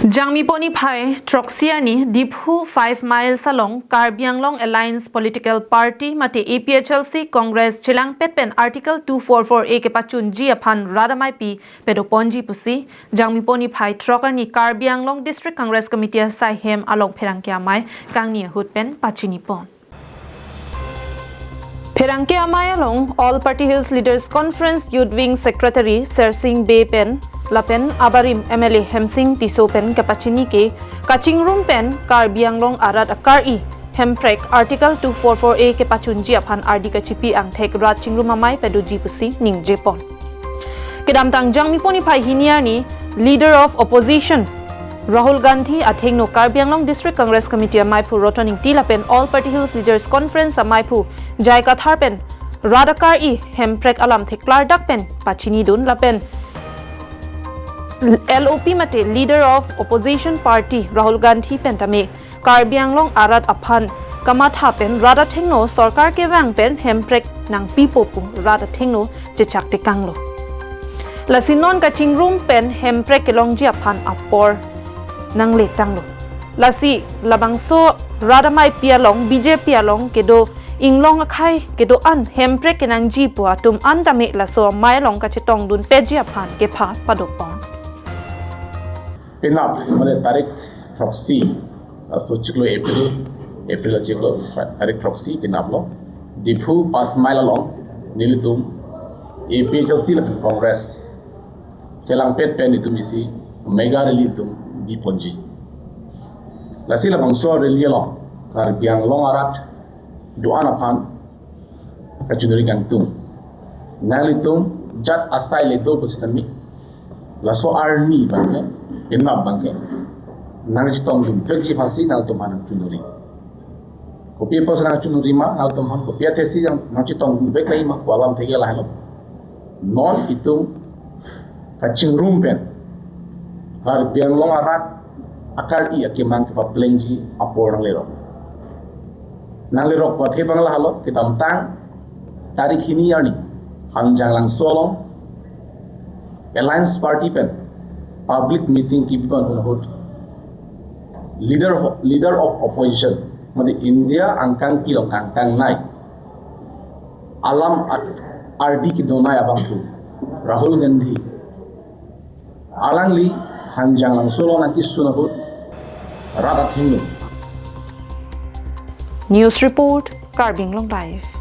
Jangmi poni phai Troxiani Diphu 5 miles along Karbianglong Alliance Political Party mate APHLC Congress Chilang Petpen Article 244A ke pachun ji aphan radamai pi pedoponji pusi Jangmi poni phai Trokani Karbianglong District Congress Committee sai hem along pherangke amai kangni hutpen pachini pon Pherangke amai along All Party Hills Leaders Conference Youth Wing Secretary Sersing Bay Pen Lapen Abarim MLA Hemsing Tisopen Kapachini ke Kaching Room Pen Karbianglong Arat Akari Hemprek Article 244A ke pachunji aphan RD kachipi ang thek rat chingrum amai pedoji pusi ningje pon Kedam tang jangmi poni phai hiniani Leader of Opposition Rahul Gandhi athengno Karbianglong District Congress Committee amaipu rotoning tilapen All Party Hills Leaders Conference amaipu jai katharpen Radakari Hemprek alam theklar dakpen pachini dun lapen LOP mate Leader of Opposition Party Rahul Gandhi pentame Karbianglong Arat aphan kamatha pen rada thengno sarkar ke wang pen hemprek nang pipo pung rada thengno chechak te kanglo lasinon kaching room pen hemprek kelongji aphan apor nang le tanglo lasi labangso radamai pialong BJP along kedo inglong akhai kedo an hemprek kenang ji pu atum an tame laso mai long ka chetong dun peji aphan ke pha padopon Pinap, mana tarik proxy, so ciklo April ciklo tarik proxy pinap lo, Diphu 5 mile along, nilitum, APHLC lah Congress, Chilang Pet pen itu misi, mega rally itu di Ponji. Lasi lah bangso rally along, Karbianglong Arat, doan aphan, kacuduri gantung, nalitum jat asai leto pusitami, laso arni bangke. Kenap bangke nang chitong dum pegi phasi nal to man chunuri kopi pos nang chunuri ma nal to man kopi athesi yang nang chitong dum bek lai ma walam thege la halo non itum kaching room pen har bianglong arat akar I akimang ka plengji apor nang lero pathe bangla halo kitam tang tarik hini yani hangjang lang solong Alliance Party pen public meeting ki bipan hot leader of opposition made India angkang kilong angkang nai alam RD ki donai abang tu Rahul Gandhi alang li hanjang lang solo na kisu na hot radat hindu News Report Karbianglong Live